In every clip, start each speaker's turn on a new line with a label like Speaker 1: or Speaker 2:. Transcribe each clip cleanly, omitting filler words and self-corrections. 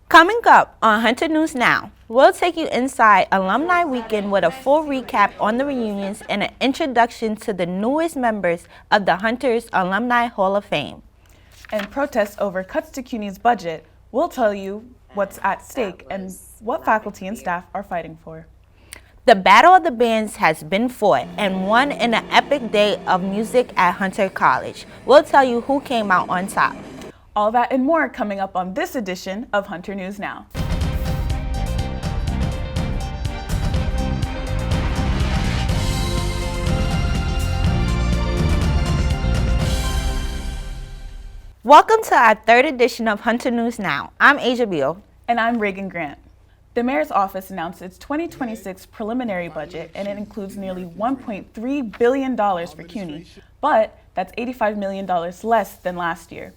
Speaker 1: Coming up on Hunter News Now, we'll take you inside Alumni Weekend with a full recap on the reunions and an introduction to the newest members of the Hunters Alumni Hall of Fame.
Speaker 2: And protests over cuts to CUNY's budget, we'll tell you what's at stake and what faculty and staff are fighting for.
Speaker 1: The Battle of the Bands has been fought and won in an epic day of music at Hunter College. We'll tell you who came out on top.
Speaker 2: All that and more coming up on this edition of Hunter News Now.
Speaker 1: Welcome to our third edition of Hunter News Now. I'm Asia Beal.
Speaker 2: And I'm Reagan Grant. The mayor's office announced its 2026 preliminary budget, and it includes nearly $1.3 billion for CUNY, but that's $85 million less than last year.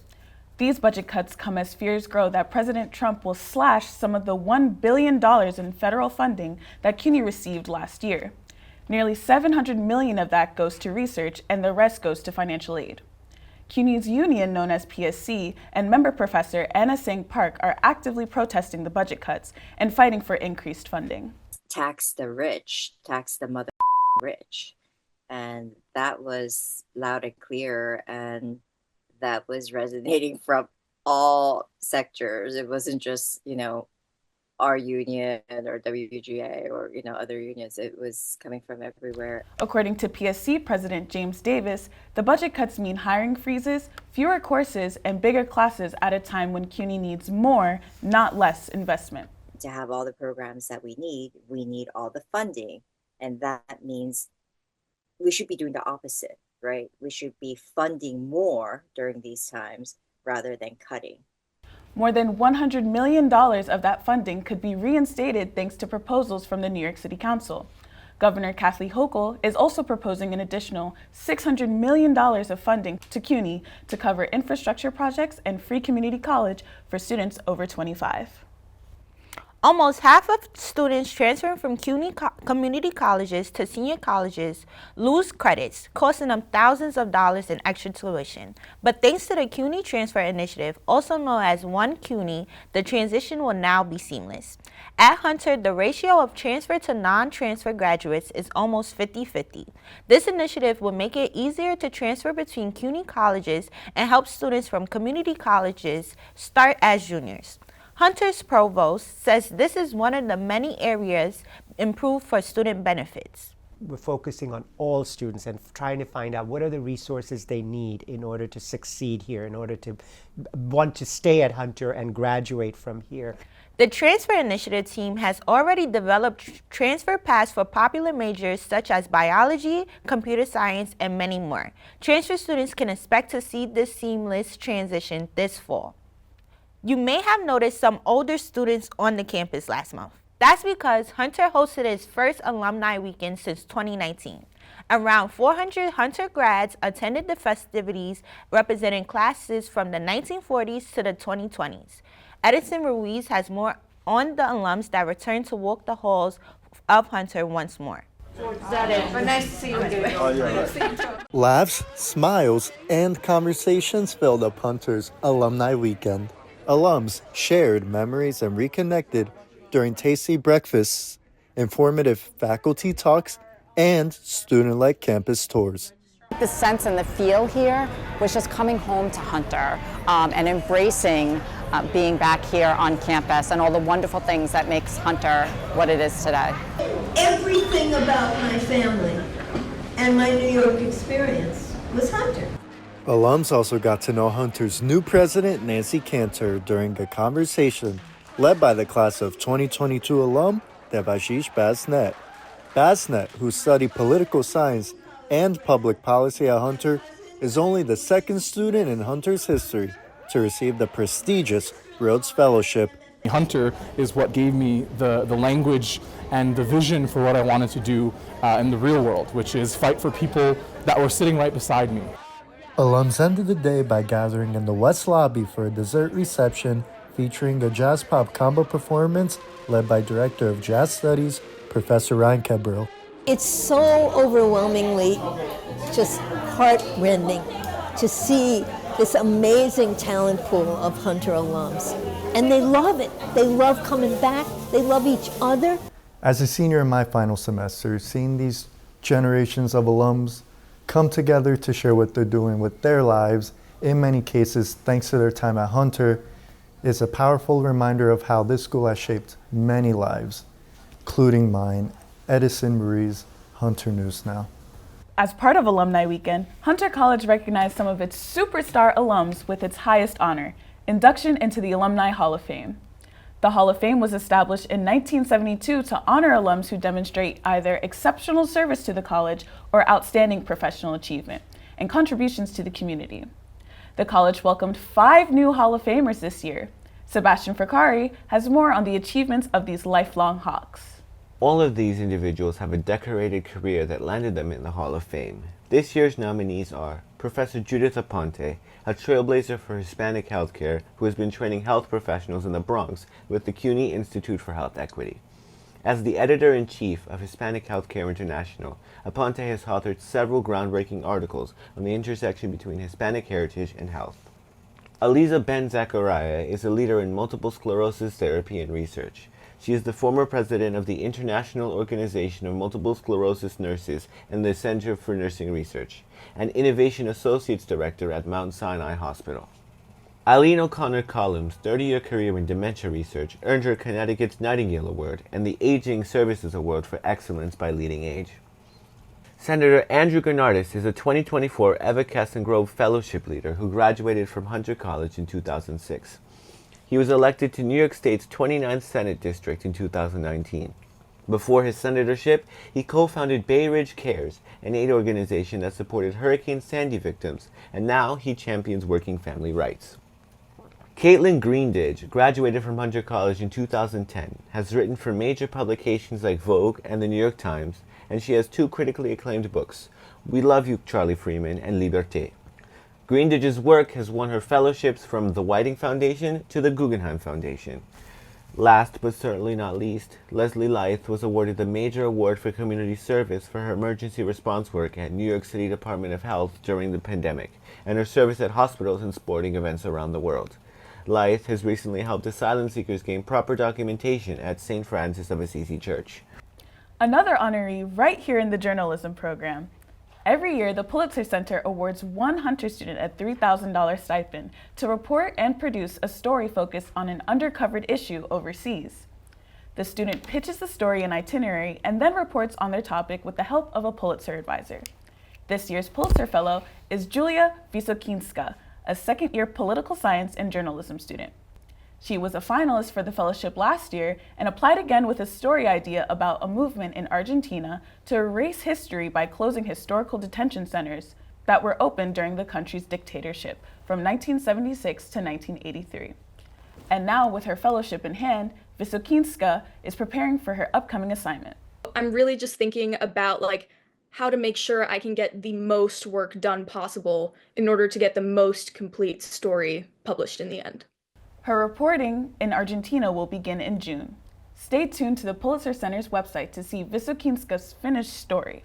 Speaker 2: These budget cuts come as fears grow that President Trump will slash some of the $1 billion in federal funding that CUNY received last year. Nearly $700 million of that goes to research, and the rest goes to financial aid. CUNY's union, known as PSC, and member professor Anna Singh Park are actively protesting the budget cuts and fighting for increased funding.
Speaker 3: Tax the rich, tax the mother rich. And that was loud and clear, and that was resonating from all sectors. It wasn't just, our union or WGA or, other unions. It was coming from everywhere.
Speaker 2: According to PSC President James Davis, the budget cuts mean hiring freezes, fewer courses, and bigger classes at a time when CUNY needs more, not less investment.
Speaker 3: To have all the programs that we need all the funding. And that means we should be doing the opposite, right? We should be funding more during these times rather than cutting.
Speaker 2: More than $100 million of that funding could be reinstated thanks to proposals from the New York City Council. Governor Kathleen Hochul is also proposing an additional $600 million of funding to CUNY to cover infrastructure projects and free community college for students over 25.
Speaker 1: Almost half of students transferring from CUNY community colleges to senior colleges lose credits, costing them thousands of dollars in extra tuition. But thanks to the CUNY Transfer Initiative, also known as One CUNY, the transition will now be seamless. At Hunter, the ratio of transfer to non-transfer graduates is almost 50-50. This initiative will make it easier to transfer between CUNY colleges and help students from community colleges start as juniors. Hunter's provost says this is one of the many areas improved for student benefits.
Speaker 4: We're focusing on all students and trying to find out what are the resources they need in order to succeed here, in order to want to stay at Hunter and graduate from here.
Speaker 1: The Transfer Initiative team has already developed transfer paths for popular majors such as biology, computer science, and many more. Transfer students can expect to see this seamless transition this fall. You may have noticed some older students on the campus last month. That's because Hunter hosted its first Alumni Weekend since 2019. Around 400 Hunter grads attended the festivities representing classes from the 1940s to the 2020s. Edison Ruiz has more on the alums that return to walk the halls of Hunter once more.
Speaker 5: Nice to see you.
Speaker 6: Laughs, smiles, and conversations filled up Hunter's Alumni Weekend. Alums shared memories and reconnected during tasty breakfasts, informative faculty talks, and student-led campus tours.
Speaker 5: The sense and the feel here was just coming home to Hunter and embracing being back here on campus and all the wonderful things that makes Hunter what it is today.
Speaker 7: Everything about my family and my New York experience was Hunter.
Speaker 6: Alums also got to know Hunter's new president, Nancy Cantor, during a conversation led by the class of 2022 alum, Devashish Basnet. Basnet, who studied political science and public policy at Hunter, is only the second student in Hunter's history to receive the prestigious Rhodes Fellowship.
Speaker 8: Hunter is what gave me the language and the vision for what I wanted to do in the real world, which is fight for people that were sitting right beside me.
Speaker 6: Alums ended the day by gathering in the West Lobby for a dessert reception featuring a jazz pop combo performance led by Director of Jazz Studies, Professor Ryan Kebril.
Speaker 7: It's so overwhelmingly just heartrending to see this amazing talent pool of Hunter alums. And they love it. They love coming back. They love each other.
Speaker 6: As a senior in my final semester, seeing these generations of alums come together to share what they're doing with their lives, in many cases thanks to their time at Hunter, is a powerful reminder of how this school has shaped many lives, including mine, Edison Marie's, Hunter News Now.
Speaker 2: As part of Alumni Weekend, Hunter College recognized some of its superstar alums with its highest honor, induction into the Alumni Hall of Fame. The Hall of Fame was established in 1972 to honor alums who demonstrate either exceptional service to the college or outstanding professional achievement and contributions to the community. The college welcomed 5 new Hall of Famers this year. Sebastian Fricari has more on the achievements of these lifelong Hawks.
Speaker 9: All of these individuals have a decorated career that landed them in the Hall of Fame. This year's nominees are Professor Judith Aponte, a trailblazer for Hispanic healthcare who has been training health professionals in the Bronx with the CUNY Institute for Health Equity. As the editor-in-chief of Hispanic Healthcare International, Aponte has authored several groundbreaking articles on the intersection between Hispanic heritage and health. Aliza Ben Zachariah is a leader in multiple sclerosis therapy and research. She is the former president of the International Organization of Multiple Sclerosis Nurses and the Center for Nursing Research, and Innovation Associates Director at Mount Sinai Hospital. Eileen O'Connor Collins' 30-year career in dementia research earned her Connecticut's Nightingale Award and the Aging Services Award for Excellence by Leading Age. Senator Andrew Gernardis is a 2024 Eva Castengrove Fellowship Leader who graduated from Hunter College in 2006. He was elected to New York State's 29th Senate District in 2019. Before his senatorship, he co-founded Bay Ridge Cares, an aid organization that supported Hurricane Sandy victims, and now he champions working family rights. Caitlin Greendidge graduated from Hunter College in 2010, has written for major publications like Vogue and the New York Times, and she has 2 critically acclaimed books, We Love You, Charlie Freeman, and Liberté. Greendidge's work has won her fellowships from the Whiting Foundation to the Guggenheim Foundation. Last but certainly not least, Leslie Lyth was awarded the Major Award for Community Service for her emergency response work at New York City Department of Health during the pandemic, and her service at hospitals and sporting events around the world. Lyth has recently helped asylum seekers gain proper documentation at St. Francis of Assisi Church.
Speaker 2: Another honoree right here in the journalism program. Every year, the Pulitzer Center awards one Hunter student a $3,000 stipend to report and produce a story focused on an undercovered issue overseas. The student pitches the story and itinerary and then reports on their topic with the help of a Pulitzer advisor. This year's Pulitzer Fellow is Julia Wysokinska, a second-year political science and journalism student. She was a finalist for the fellowship last year and applied again with a story idea about a movement in Argentina to erase history by closing historical detention centers that were opened during the country's dictatorship from 1976 to 1983. And now, with her fellowship in hand, Wysokinska is preparing for her upcoming assignment.
Speaker 10: I'm really just thinking about how to make sure I can get the most work done possible in order to get the most complete story published in the end.
Speaker 2: Her reporting in Argentina will begin in June. Stay tuned to the Pulitzer Center's website to see Wysokinska's finished story.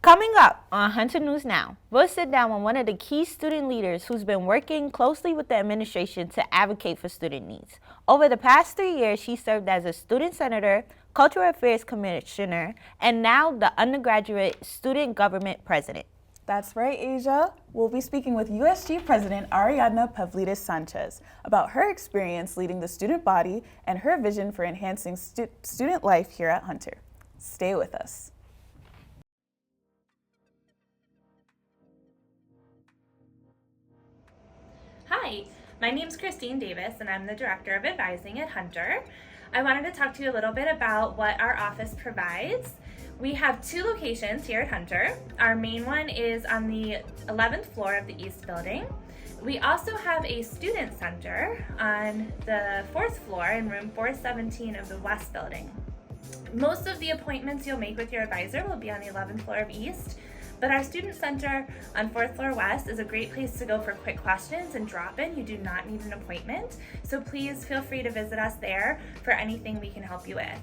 Speaker 1: Coming up on Hunter News Now, we'll sit down with one of the key student leaders who's been working closely with the administration to advocate for student needs. Over the past 3 years, she served as a student senator, cultural affairs commissioner, and now the undergraduate student government president.
Speaker 2: That's right, Asia. We'll be speaking with USG President Ariadna Pavlidis-Sanchez about her experience leading the student body and her vision for enhancing student life here at Hunter. Stay with us.
Speaker 11: Hi, my name's Christine Davis and I'm the Director of Advising at Hunter. I wanted to talk to you a little bit about what our office provides. We have 2 locations here at Hunter. Our main one is on the 11th floor of the East Building. We also have a student center on the 4th floor in room 417 of the West Building. Most of the appointments you'll make with your advisor will be on the 11th floor of East, but our student center on 4th floor West is a great place to go for quick questions and drop-in. You do not need an appointment, so please feel free to visit us there for anything we can help you with.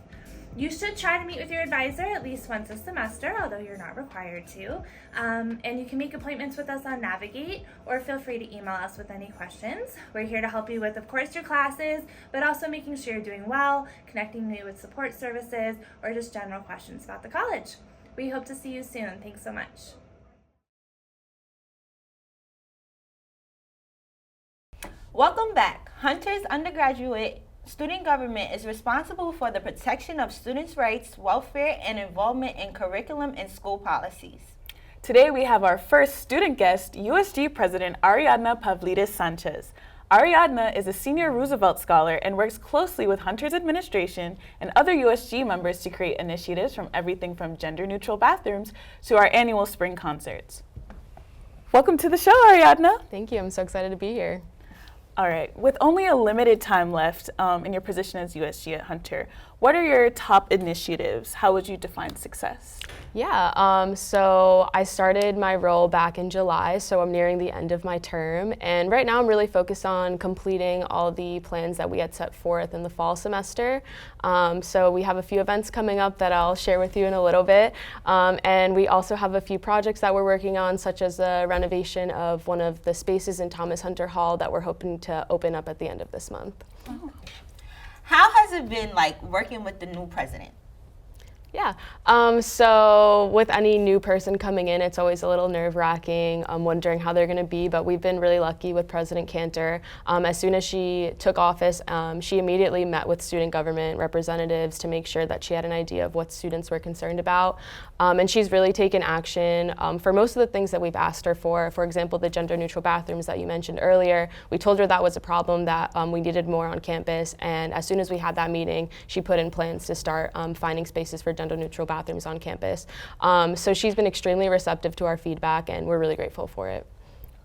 Speaker 11: You should try to meet with your advisor at least once a semester, although you're not required to. And you can make appointments with us on Navigate, or feel free to email us with any questions. We're here to help you with, of course, your classes, but also making sure you're doing well, connecting you with support services, or just general questions about the college. We hope to see you soon. Thanks so much.
Speaker 1: Welcome back. Hunter's undergraduate student government is responsible for the protection of students' rights, welfare, and involvement in curriculum and school policies.
Speaker 2: Today we have our first student guest, USG President Ariadna Pavlidis-Sanchez. Ariadna is a senior Roosevelt scholar and works closely with Hunter's administration and other USG members to create initiatives from everything from gender-neutral bathrooms to our annual spring concerts. Welcome to the show, Ariadna.
Speaker 12: Thank you. I'm so excited to be here.
Speaker 2: All right, with only a limited time left in your position as USG at Hunter, what are your top initiatives? How would you define success?
Speaker 12: Yeah, so I started my role back in July, so I'm nearing the end of my term. And right now I'm really focused on completing all the plans that we had set forth in the fall semester. So we have a few events coming up that I'll share with you in a little bit. And we also have a few projects that we're working on, such as the renovation of one of the spaces in Thomas Hunter Hall that we're hoping to open up at the end of this month.
Speaker 1: Oh. How has it been like working with the new president?
Speaker 12: Yeah, so with any new person coming in, it's always a little nerve-wracking, wondering how they're going to be, but we've been really lucky with President Cantor. As soon as she took office, she immediately met with student government representatives to make sure that she had an idea of what students were concerned about. And she's really taken action for most of the things that we've asked her for. For example, the gender-neutral bathrooms that you mentioned earlier. We told her that was a problem, that we needed more on campus, and as soon as we had that meeting, she put in plans to start finding spaces for gender-neutral bathrooms on campus. So she's been extremely receptive to our feedback, and we're really grateful for it.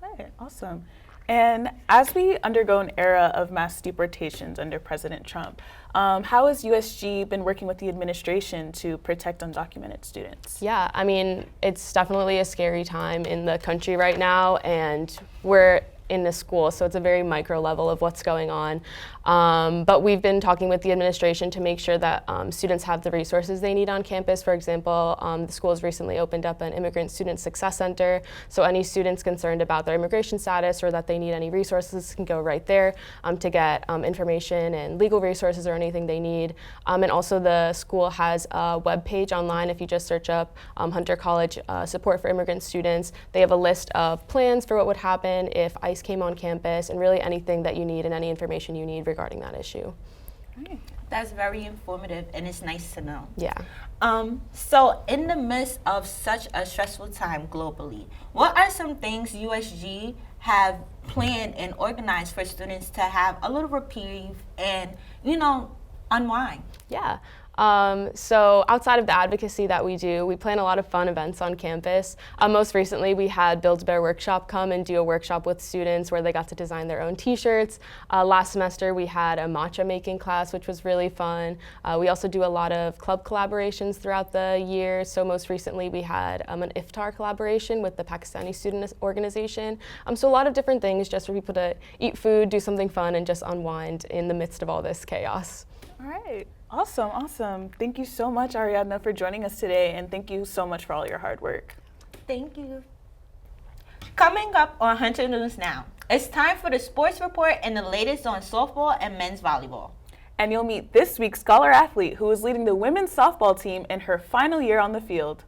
Speaker 2: All right, awesome. And as we undergo an era of mass deportations under President Trump, how has USG been working with the administration to protect undocumented students?
Speaker 12: Yeah, I mean, it's definitely a scary time in the country right now, and we're in the school, so it's a very micro level of what's going on. But we've been talking with the administration to make sure that students have the resources they need on campus. For example, the school has recently opened up an Immigrant Student Success Center, so any students concerned about their immigration status or that they need any resources can go right there to get information and legal resources or anything they need. And also the school has a web page online. If you just search up Hunter College Support for Immigrant Students, they have a list of plans for what would happen if ICE came on campus, and really anything that you need and any information you need regarding that issue.
Speaker 1: That's very informative, and it's nice to know.
Speaker 12: Yeah.
Speaker 1: So in the midst of such a stressful time globally, what are some things USG have planned and organized for students to have a little reprieve and, unwind?
Speaker 12: Yeah. So outside of the advocacy that we do, we plan a lot of fun events on campus. Most recently, we had Build-A-Bear Workshop come and do a workshop with students where they got to design their own t-shirts. Last semester, we had a matcha making class, which was really fun. We also do a lot of club collaborations throughout the year. So most recently, we had an iftar collaboration with the Pakistani student organization. So a lot of different things just for people to eat food, do something fun, and just unwind in the midst of all this chaos.
Speaker 2: All right. Awesome, awesome. Thank you so much, Ariadna, for joining us today, and thank you so much for all your hard work.
Speaker 1: Thank you. Coming up on Hunter News Now, it's time for the sports report and the latest on softball and men's volleyball.
Speaker 2: And you'll meet this week's scholar athlete who is leading the women's softball team in her final year on the field.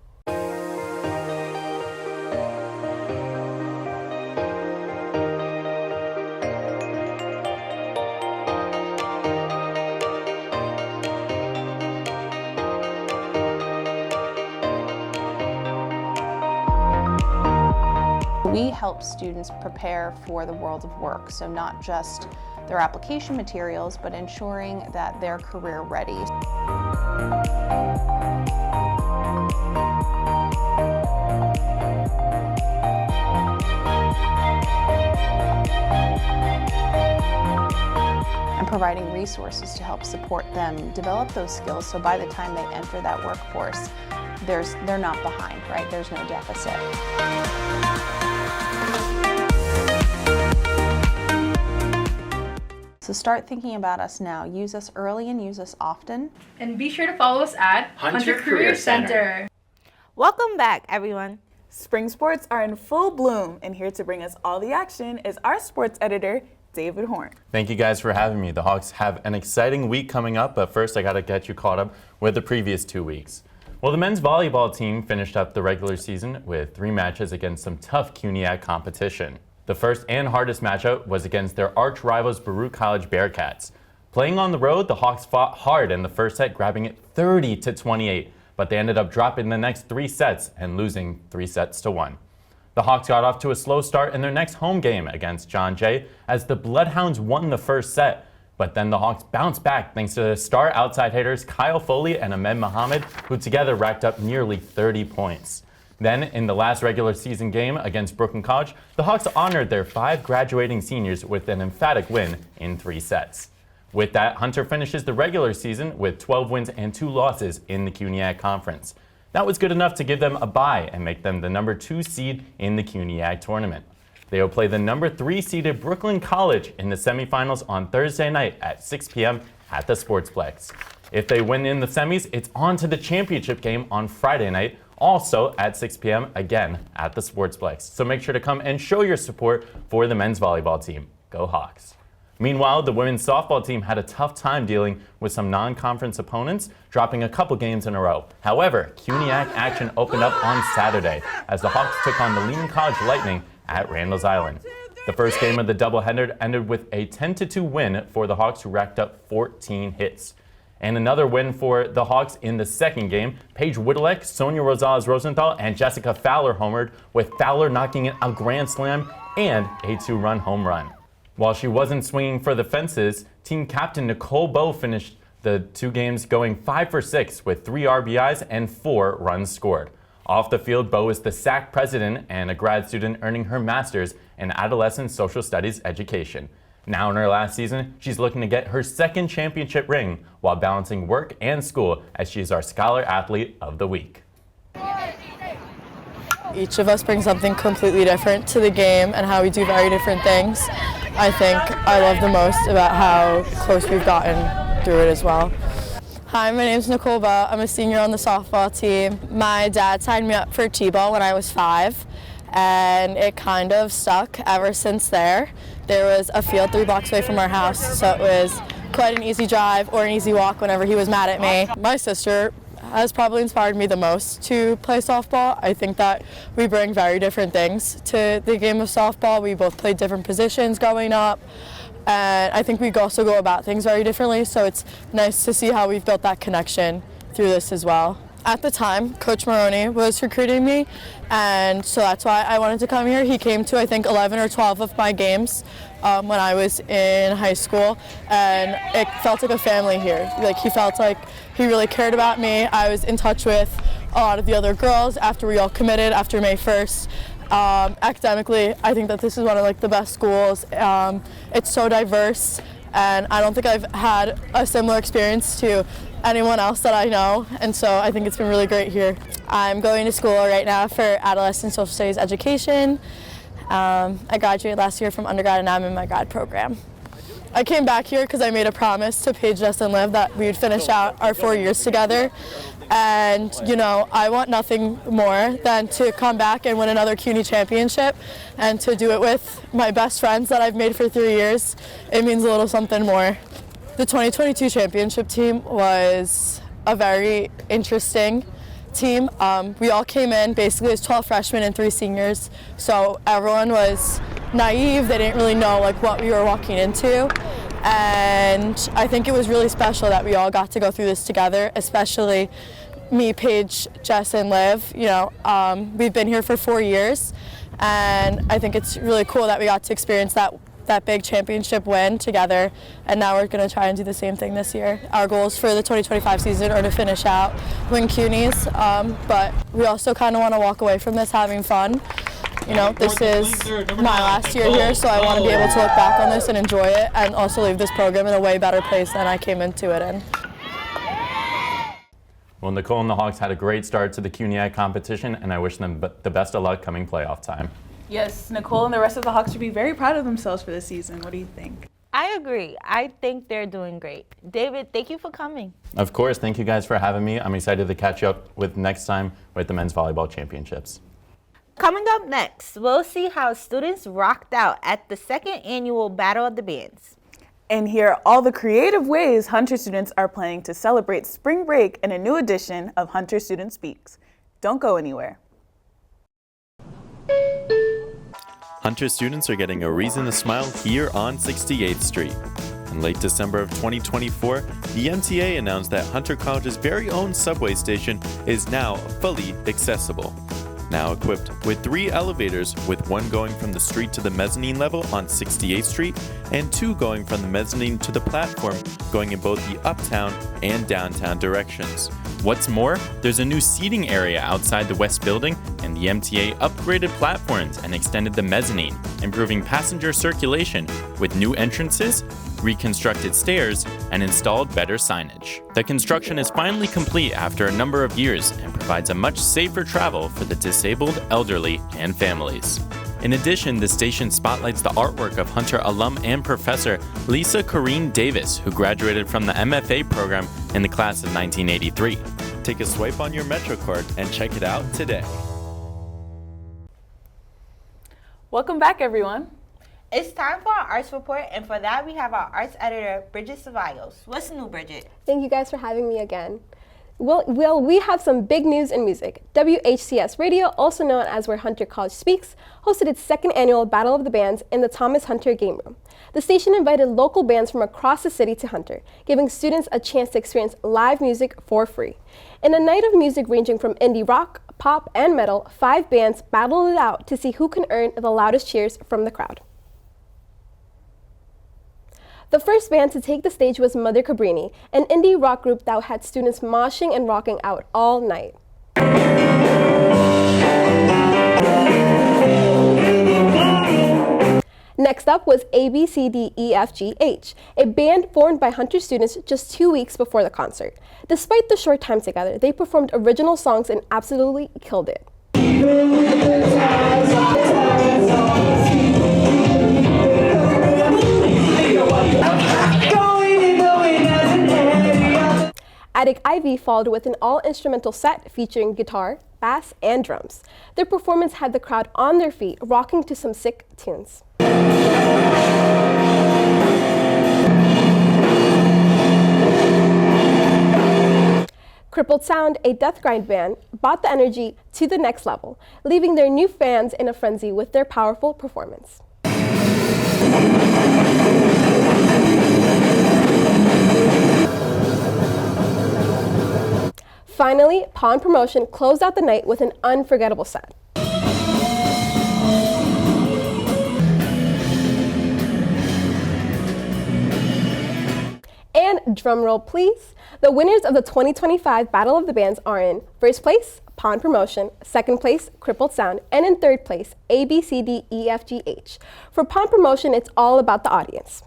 Speaker 13: We help students prepare for the world of work, so not just their application materials, but ensuring that they're career ready. And providing resources to help support them develop those skills, so by the time they enter that workforce, they're not behind, right? There's no deficit. So start thinking about us now. Use us early and use us often.
Speaker 10: And be sure to follow us at
Speaker 14: Hunter Career Center.
Speaker 1: Welcome back, everyone.
Speaker 2: Spring sports are in full bloom, and here to bring us all the action is our sports editor, David Horn.
Speaker 14: Thank you guys for having me. The Hawks have an exciting week coming up, but first I got to get you caught up with the previous 2 weeks. Well, the men's volleyball team finished up the regular season with 3 matches against some tough CUNY competition. The first and hardest matchup was against their arch rivals Baruch College Bearcats. Playing on the road, the Hawks fought hard in the first set, grabbing it 30-28, but they ended up dropping the next 3 sets and losing 3-1. The Hawks got off to a slow start in their next home game against John Jay as the Bloodhounds won the first set. But then the Hawks bounced back thanks to their star outside hitters Kyle Foley and Ahmed Mohammed, who together racked up nearly 30 points. Then, in the last regular season game against Brooklyn College, the Hawks honored their 5 graduating seniors with an emphatic win in 3 sets. With that, Hunter finishes the regular season with 12 wins and 2 losses in the CUNY Conference. That was good enough to give them a bye and make them the number 2 seed in the CUNY tournament. They will play the number 3 seeded Brooklyn College in the semifinals on Thursday night at 6 p.m. at the Sportsplex. If they win in the semis, it's on to the championship game on Friday night, also at 6 p.m. again at the Sportsplex. So make sure to come and show your support for the men's volleyball team. Go Hawks! Meanwhile, the women's softball team had a tough time dealing with some non-conference opponents, dropping a couple games in a row. However, CUNY action opened up on Saturday as the Hawks took on the Lehman College Lightning at Randall's Island. The first game of the doubleheader ended with a 10-2 win for the Hawks, who racked up 14 hits. And another win for the Hawks in the second game. Paige Woodleck, Sonia Rosales-Rosenthal, and Jessica Fowler homered, with Fowler knocking in a grand slam and a 2-run home run. While she wasn't swinging for the fences, team captain Nicole Bowe finished the 2 games going 5 for 6 with 3 RBIs and 4 runs scored. Off the field, Bowe is the SAC president and a grad student earning her master's in adolescent social studies education. Now in her last season, she's looking to get her 2nd championship ring while balancing work and school, as she's our Scholar Athlete of the Week.
Speaker 15: Each of us brings something completely different to the game and how we do very different things. I think I love the most about how close we've gotten through it as well. Hi, my name's Nicole Bowe. I'm a senior on the softball team. My dad signed me up for T-ball when I was 5, and it kind of stuck ever since there. There was a field 3 blocks away from our house, so it was quite an easy drive or an easy walk whenever he was mad at me. My sister has probably inspired me the most to play softball. I think that we bring very different things to the game of softball. We both played different positions growing up. And I think we also go about things very differently, so it's nice to see how we've built that connection through this as well. At the time, Coach Maroney was recruiting me, and so that's why I wanted to come here. He came to, I think, 11 or 12 of my games when I was in high school, and it felt like a family here. Like, he felt like he really cared about me. I was in touch with a lot of the other girls after we all committed after May 1st. Academically, I think that this is one of the best schools. It's so diverse, and I don't think I've had a similar experience to anyone else that I know, and so I think it's been really great here. I'm going to school right now for adolescent social studies education. I graduated last year from undergrad, and I'm in my grad program. I came back here because I made a promise to Paige, Jess, and Liv that we would finish out our 4 years together. And, you know, I want nothing more than to come back and win another CUNY championship, and to do it with my best friends that I've made for 3 years. It means a little something more. The 2022 championship team was a very interesting team. We all came in basically as 12 freshmen and 3 seniors, so everyone was naive. They didn't really know what we were walking into. And I think it was really special that we all got to go through this together, especially me, Paige, Jess, and Liv. You know, we've been here for 4 years, and I think it's really cool that we got to experience that big championship win together, and now we're going to try and do the same thing this year. Our goals for the 2025 season are to finish out, win CUNYs, but we also kind of want to walk away from this having fun. You know, this is my last year here, so I want to be able to look back on this and enjoy it, and also leave this program in a way better place than I came into it in.
Speaker 14: Well, Nicole and the Hawks had a great start to the CUNY competition, and I wish them the best of luck coming playoff time.
Speaker 2: Yes, Nicole and the rest of the Hawks should be very proud of themselves for this season. What do you think?
Speaker 1: I agree. I think they're doing great. David, thank you for coming.
Speaker 14: Of course, thank you guys for having me. I'm excited to catch up with next time with the men's volleyball championships.
Speaker 1: Coming up next, we'll see how students rocked out at the second annual Battle of the Bands.
Speaker 2: And hear all the creative ways Hunter students are planning to celebrate spring break in a new edition of Hunter Student Speaks. Don't go anywhere.
Speaker 16: Hunter students are getting a reason to smile here on 68th Street. In late December of 2024, the MTA announced that Hunter College's very own subway station is now fully accessible. Now equipped with 3 elevators, with one going from the street to the mezzanine level on 68th Street and 2 going from the mezzanine to the platform, going in both the uptown and downtown directions. What's more, there's a new seating area outside the West Building, and the MTA upgraded platforms and extended the mezzanine, improving passenger circulation with new entrances, reconstructed stairs, and installed better signage. The construction is finally complete after a number of years and provides a much safer travel for the disabled, elderly, and families. In addition, the station spotlights the artwork of Hunter alum and professor Lisa Corrine Davis, who graduated from the MFA program in the class of 1983. Take a swipe on your MetroCard and check it out today.
Speaker 2: Welcome back, everyone.
Speaker 1: It's time for our arts report, and for that we have our arts editor, Bridget Ceballos. What's new, Bridget?
Speaker 17: Thank you guys for having me again. Well, we have some big news in music. WHCS Radio, also known as Where Hunter College Speaks, hosted its second annual Battle of the Bands in the Thomas Hunter Game Room. The station invited local bands from across the city to Hunter, giving students a chance to experience live music for free. In a night of music ranging from indie rock, pop, and metal, 5 bands battled it out to see who can earn the loudest cheers from the crowd. The first band to take the stage was Mother Cabrini, an indie rock group that had students moshing and rocking out all night. Next up was ABCDEFGH, a band formed by Hunter students just 2 weeks before the concert. Despite the short time together, they performed original songs and absolutely killed it. Attic Ivy followed with an all-instrumental set featuring guitar, bass, and drums. Their performance had the crowd on their feet, rocking to some sick tunes. Crippled Sound, a death grind band, brought the energy to the next level, leaving their new fans in a frenzy with their powerful performance. Finally, Pawn Promotion closed out the night with an unforgettable set. And drumroll please, the winners of the 2025 Battle of the Bands are in first place, Pawn Promotion, second place, Crippled Sound, and in third place, ABCDEFGH. For Pawn Promotion, it's all about the audience.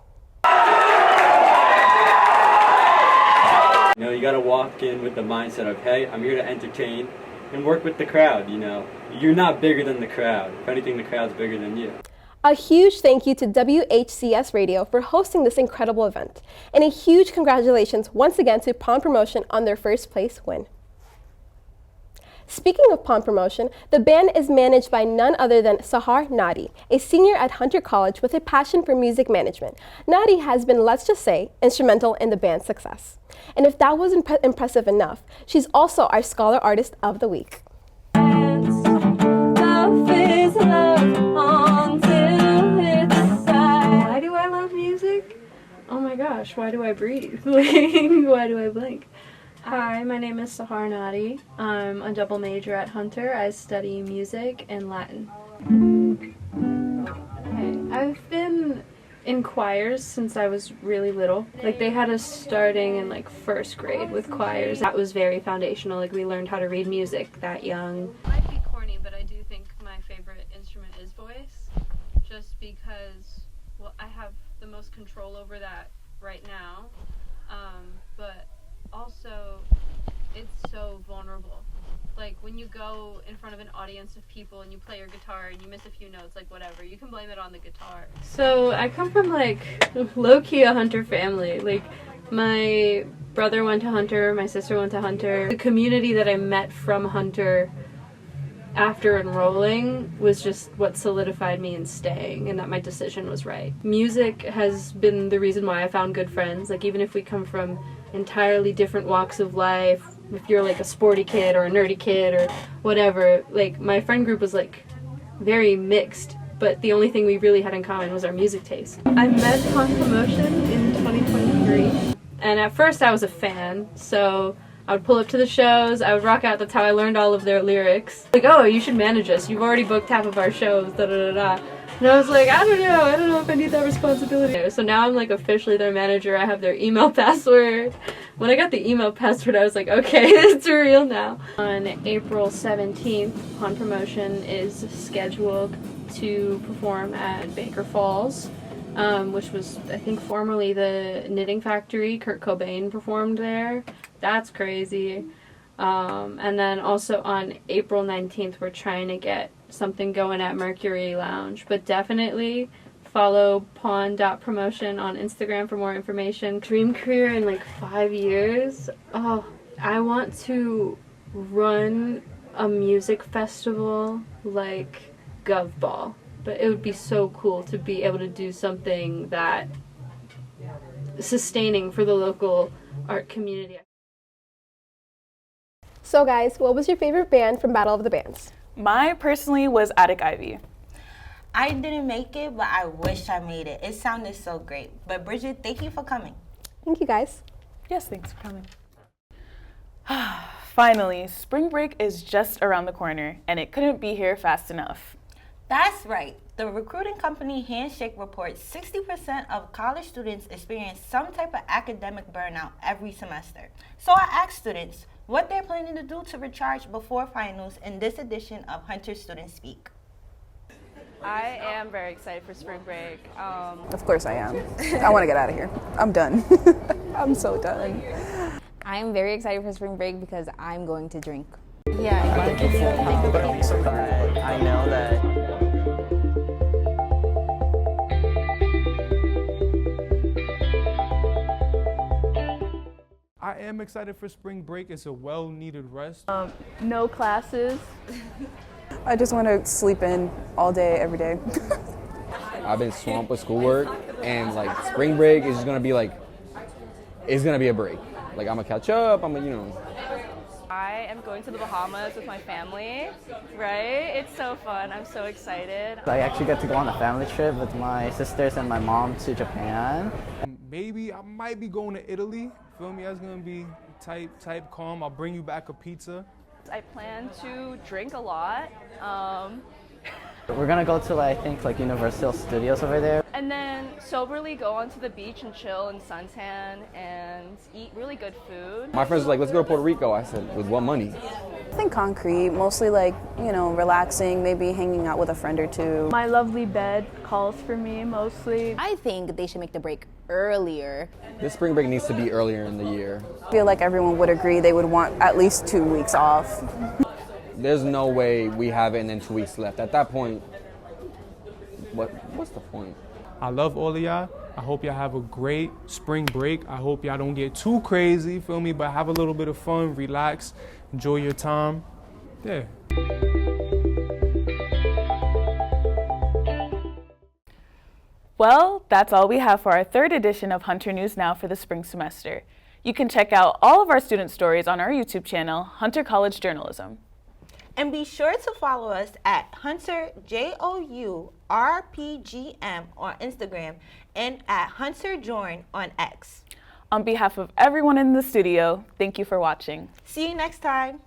Speaker 18: You know, you got to walk in with the mindset of, hey, I'm here to entertain and work with the crowd, you know. You're not bigger than the crowd. If anything, the crowd's bigger than you.
Speaker 17: A huge thank you to WHCS Radio for hosting this incredible event. And a huge congratulations once again to Pawn Promotion on their first place win. Speaking of Pawn Promotion, the band is managed by none other than Sahar Nadi, a senior at Hunter College with a passion for music management. Nadi has been, let's just say, instrumental in the band's success. And if that wasn't impressive enough, she's also our Scholar Artist of the Week.
Speaker 19: Why do I love music? Oh my gosh, why do I breathe? Why do I blink? Hi, my name is Sahar Nadi. I'm a double major at Hunter. I study music and Latin. Okay. I've been in choirs since I was really little. Like, they had us starting in like first grade with choirs. That was very foundational. Like, we learned how to read music that young.
Speaker 20: It might be corny, but I do think my favorite instrument is voice. Just because, well, I have the most control over that right now. But also, it's so vulnerable. like when you go in front of an audience of people and you play your guitar and you miss a few notes, like whatever, you can blame it on the guitar.
Speaker 19: So I come from like low-key a Hunter family. Like my brother went to Hunter, my sister went to Hunter. The community that I met from Hunter after enrolling was just what solidified me in staying, and that my decision was right. Music has been the reason why I found good friends. Like even if we come from entirely different walks of life, if you're like a sporty kid or a nerdy kid or whatever, like my friend group was like very mixed, but the only thing we really had in common was our music taste. I met On Promotion in 2023, and at first I was a fan, so I would pull up to the shows, I would rock out, that's how I learned all of their lyrics. Like, oh, you should manage us, you've already booked half of our shows, da da da da. And I was like, I don't know if I need that responsibility. So now I'm like officially their manager, I have their email password. When I got the email password, I was like, okay, it's real now. On April 17th, On Promotion is scheduled to perform at Baker Falls, which was, I think, formerly the Knitting Factory. Kurt Cobain performed there. That's crazy. And then also on April 19th, we're trying to get something going at Mercury Lounge. But definitely follow pawn.promotion on Instagram for more information. Dream career in like 5 years. Oh, I want to run a music festival like Govball. But it would be so cool to be able to do something that sustaining for the local art community.
Speaker 17: So guys, what was your favorite band from Battle of the Bands?
Speaker 2: Mine personally was Attic Ivy.
Speaker 1: I didn't make it, but I wish I made it. It sounded so great. But Bridget, thank you for coming.
Speaker 17: Thank you guys.
Speaker 2: Yes, thanks for coming. Finally, spring break is just around the corner, and it couldn't be here fast enough.
Speaker 1: That's right. The recruiting company Handshake reports 60% of college students experience some type of academic burnout every semester. So I asked students what they're planning to do to recharge before finals in this edition of Hunter Students Speak.
Speaker 21: I am very excited for spring break.
Speaker 22: Of course I am. I want to get out of here. I'm done. I'm so done.
Speaker 23: I'm very excited for spring break because I'm going to drink.
Speaker 24: Yeah, I think it's but I know that
Speaker 25: I am excited for spring break. It's a well-needed rest.
Speaker 22: No classes. I just want to sleep in all day, every day.
Speaker 26: I've been swamped with schoolwork, and like spring break is just gonna be like, it's gonna be a break. Like I'm gonna catch up.
Speaker 21: I am going to the Bahamas with my family, right? It's so fun. I'm so excited.
Speaker 24: I actually get to go on a family trip with my sisters and my mom to Japan.
Speaker 25: Maybe I might be going to Italy. Feel me? That's gonna be type calm. I'll bring you back a pizza.
Speaker 21: I plan to drink a lot.
Speaker 24: We're gonna go to I think Universal Studios over there.
Speaker 21: And then soberly go onto the beach and chill and suntan and eat really good food.
Speaker 26: My friends were like, let's go to Puerto Rico. I said, with what money?
Speaker 22: I think concrete, mostly relaxing, maybe hanging out with a friend or two.
Speaker 15: My lovely bed calls for me mostly.
Speaker 23: I think they should make the break earlier.
Speaker 26: This spring break needs to be earlier in the year.
Speaker 22: I feel like everyone would agree they would want at least 2 weeks off.
Speaker 26: There's no way we have it and then 2 weeks left. At that point, what's the point?
Speaker 25: I love all of y'all. I hope y'all have a great spring break. I hope y'all don't get too crazy, feel me? But have a little bit of fun, relax, enjoy your time. Yeah.
Speaker 2: Well, that's all we have for our third edition of Hunter News Now for the spring semester. You can check out all of our student stories on our YouTube channel, Hunter College Journalism.
Speaker 1: And be sure to follow us at Hunter JOURPGM on Instagram and at Hunter Join on X.
Speaker 2: On behalf of everyone in the studio, thank you for watching.
Speaker 1: See you next time.